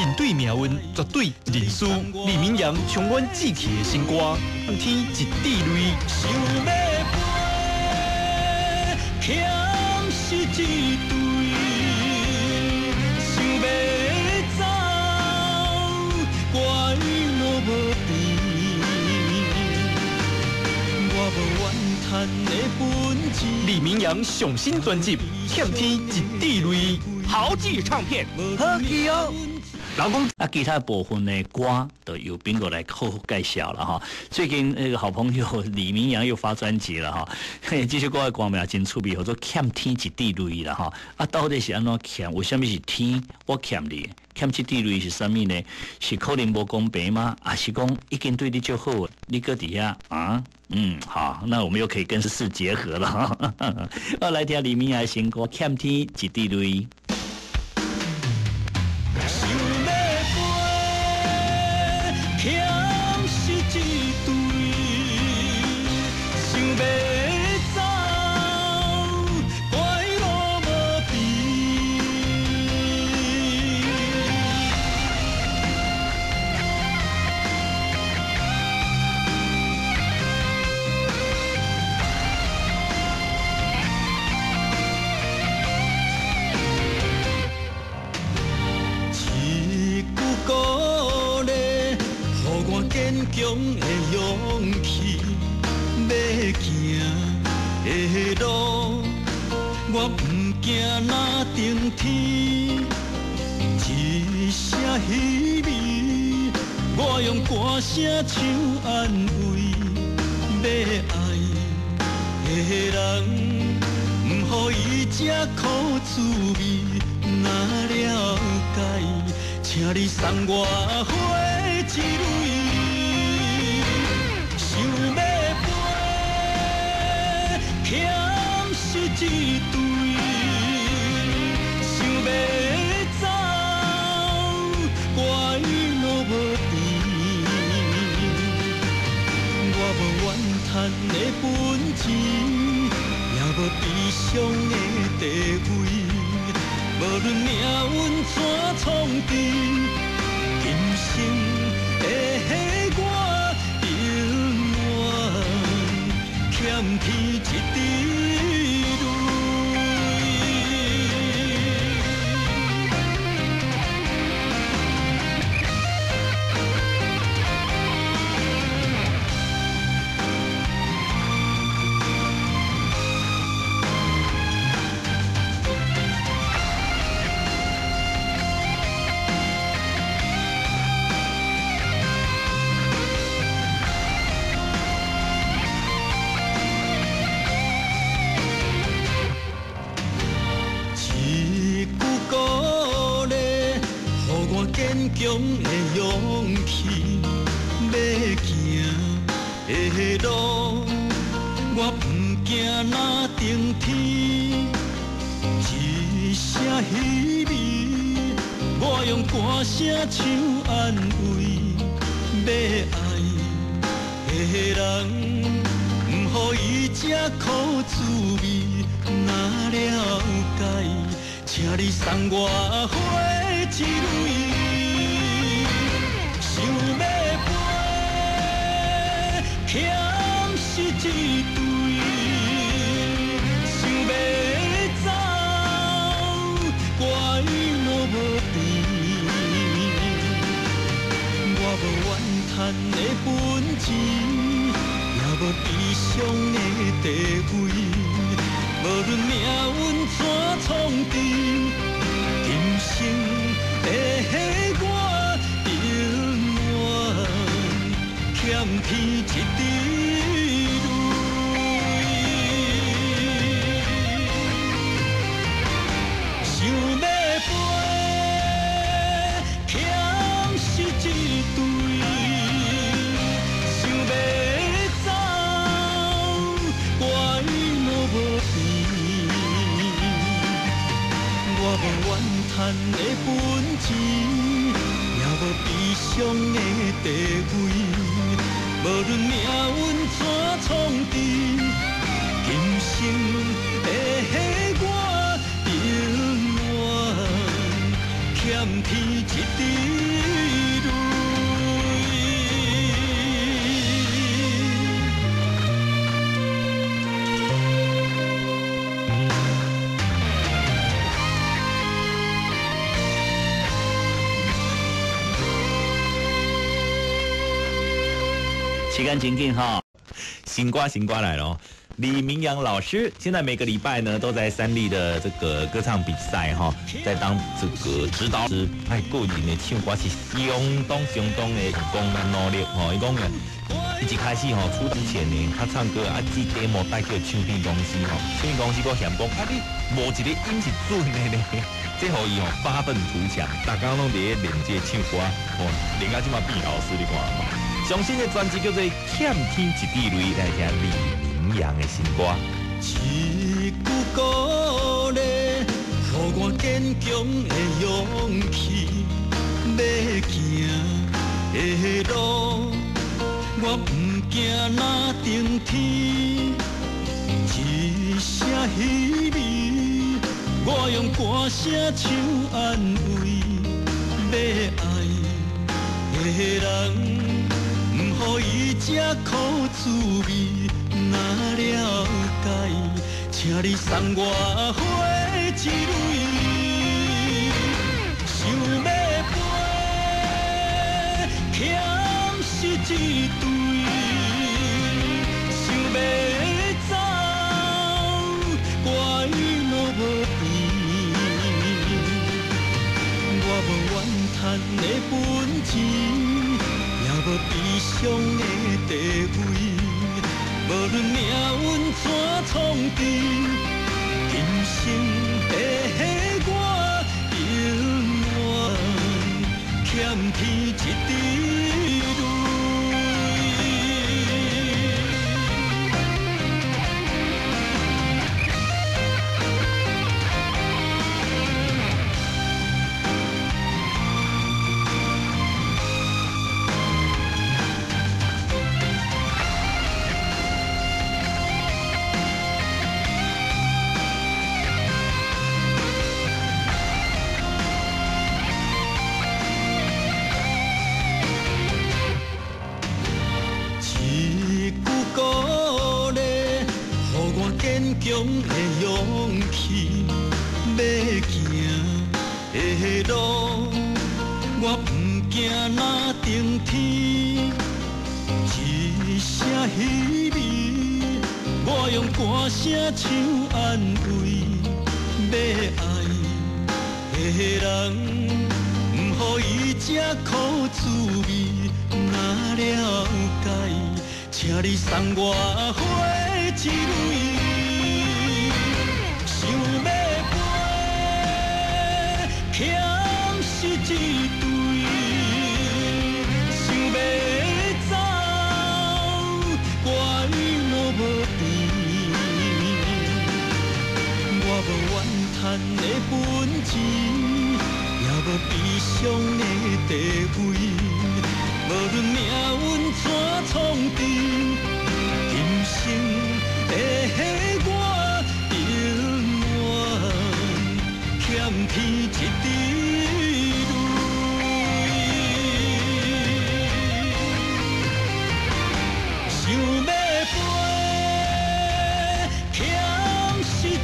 面对命运，绝对认输。李明阳充满志气的新歌，向天一滴泪。想要飞，欠是一对；想要走，怪路无边。我无怨叹的本钱。李明阳上新专辑《欠天一滴泪》，豪记唱片。好记哦。老公啊，其他部分的歌都由斌哥来好好介绍了哈。最近那个好朋友李明阳又发专辑了哈，这首歌的歌名真趣味，叫做《欠天一滴泪》了哈。啊，到底是安怎欠？为什么是天我欠你？欠一滴泪是什么呢？是可能无公平吗？还是讲已经对你就好，你搁底下啊？好，那我们又可以跟时事结合了哈。我来听李明阳的新歌《欠天一滴泪》。欠是一对，想要走，怪路无边。一句鼓励。坚强的勇气，要行的路，我不惊那顶天。一声希望，我用歌声唱安慰。要爱的人，不予伊这苦滋味。若了解，请你送我花。一蕊，想要飞，欠是一对；想要走，怪路无边。我无怨叹的本钱，也无悲伤的地位，无论命运怎创治，今生。会迄我永远欠天一滴泪。坚强的勇气，要行的路，我不惊那顶天。一声希望，我用歌声唱安慰。要爱的人，不予伊这苦滋味。若了解，请你送我花一蕊。想要飞，欠是一对；想要走，怪路无边。我无怨叹的本钱，也无悲伤的地位，无论命运怎创治，今生会迄我。欠天一滴泪，想要飞，欠是一对；想要走，怪路无边。我无怨叹的本钱，也无悲伤的地位。无论命运怎创治，今生会迄我永远欠天一滴。时间真紧哈。新瓜来了哦！李明阳老师现在每个礼拜呢都在三立的这个歌唱比赛哈，在当这个指导师，哎，个人的唱歌是相当的用功跟努力哈。伊讲呢，一开始哈出之前呢，他唱歌啊，寄 demo 带去唱片公司哈，唱片公司佫嫌讲啊，你无一个音是准的呢，这互伊吼发愤图强，大家拢伫咧练这唱歌，哦，练到即马变老师，你看嘛。上新的专辑叫做《欠天一滴泪》，来听李明阳的新歌。一句鼓励，予我坚强的勇气，要行的路，我不惊那顶天。一声希望，我用歌声唱安慰，要爱的人。予伊吃苦滋味，若了解，请你送我花一蕊。想要飞，欠是一对；想要走，歌语拢无变。我无怨叹的本钱。无悲伤的地位，无论命运怎创治，今生的我永远欠天一滴泪。强的勇气，要行的路，我不惊那顶天。一声希望，我用歌声唱安慰，要爱的人，不予伊吃苦滋味。若了解，请你送我花一蕊。想要飞，欠是一对；想要走，歌语拢无变。我无怨叹的本钱，也无悲伤的地位，无论命运怎创治，今生的我。欠天一滴泪，想要飞，欠是一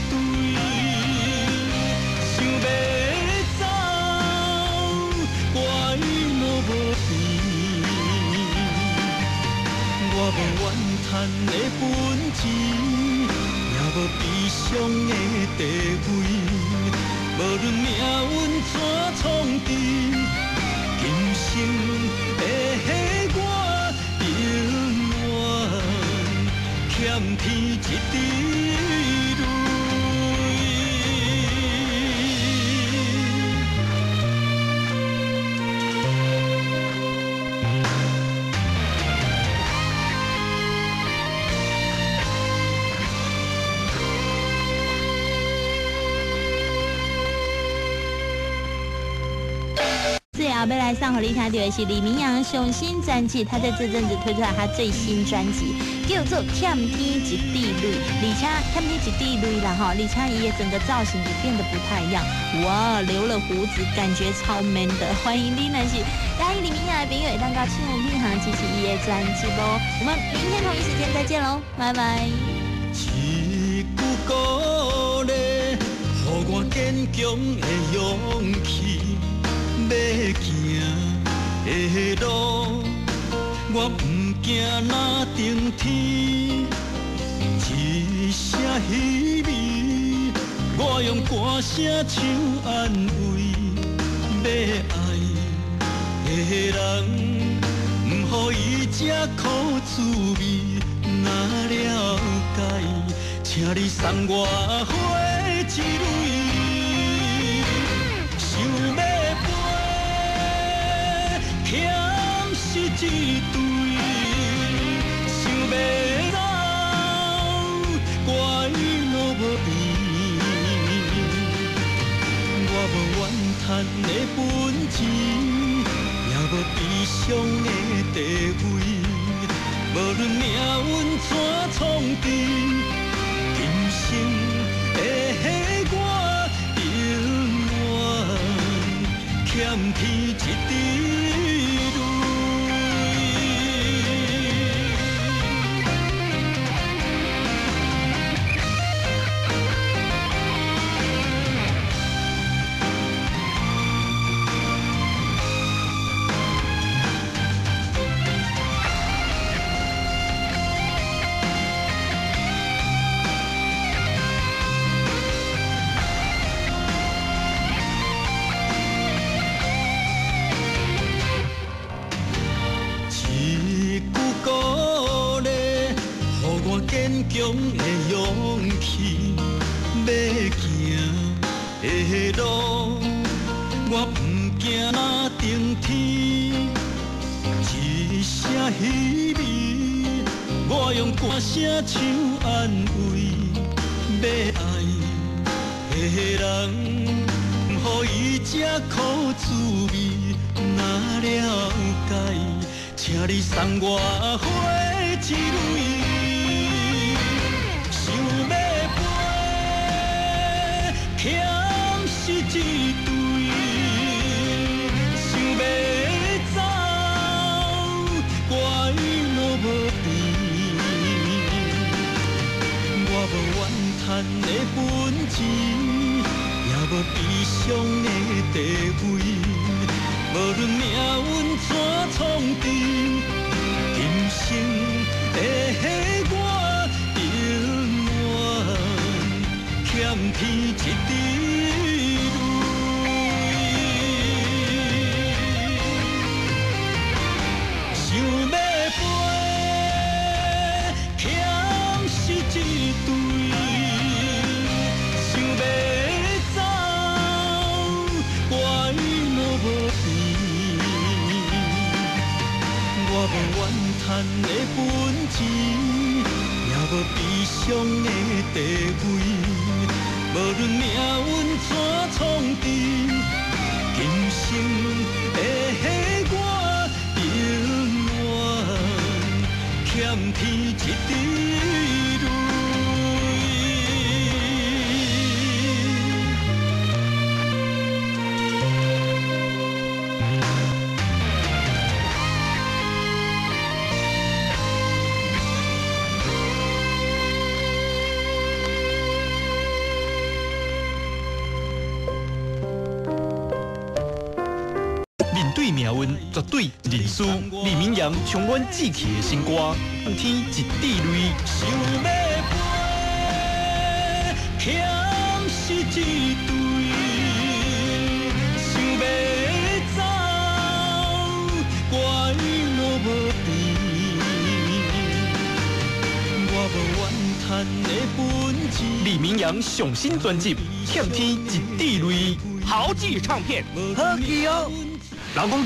对；想要走，歌语拢无变。我无怨叹的本钱，也无悲伤的地位。无论命运怎创治，今生的我永远欠天一滴泪。要来上和你听到的是李明阳上新专辑，他在这阵子推出来他最新专辑叫做《欠天一滴泪》，而且欠天一滴泪啦哈，而且也整个造型也变得不太一样，哇，留了胡子，感觉超 man 的。欢迎你，那是欢迎李明阳的朋友，也当到青红天堂支持一的专辑喽。我们明天同一时间再见喽，拜拜。一句鼓励，予我坚强的勇气。要行的路，我不惊那顶天，一声稀微，我用歌声唱安慰。要爱的人，不予伊这苦滋味。若了解，请你送我花一蕊。想要飞，欠是一对。想要走，怪路无边。我无怨叹的本钱，也无悲伤的地位。无论命运怎创治，今生的我永远欠天一滴泪。坚强的勇气，要行的路，我不惊那顶天。一声稀微，我用歌声唱安慰。要爱的人，不予伊这苦滋味。若了解，请你送我花一蕊。欠是一对，想要走，怪路无边。我无怨叹的本钱，也无悲伤的地位。无论命运怎创治，今生的我永远欠天一滴泪。想要飞，欠是一对；想要走，怪路无边。我无怨叹的本钱，也无悲伤的地位。无论命运怎创治，今生的我永远欠天一滴泪。对命运，绝对认输。李明阳唱阮志气的新歌，向天一滴泪。想要飞，欠是一对；想要走，怪路无边。我无怨叹的本钱。李明阳上新专辑《欠天一滴泪》，豪记唱片，好记哦，老公。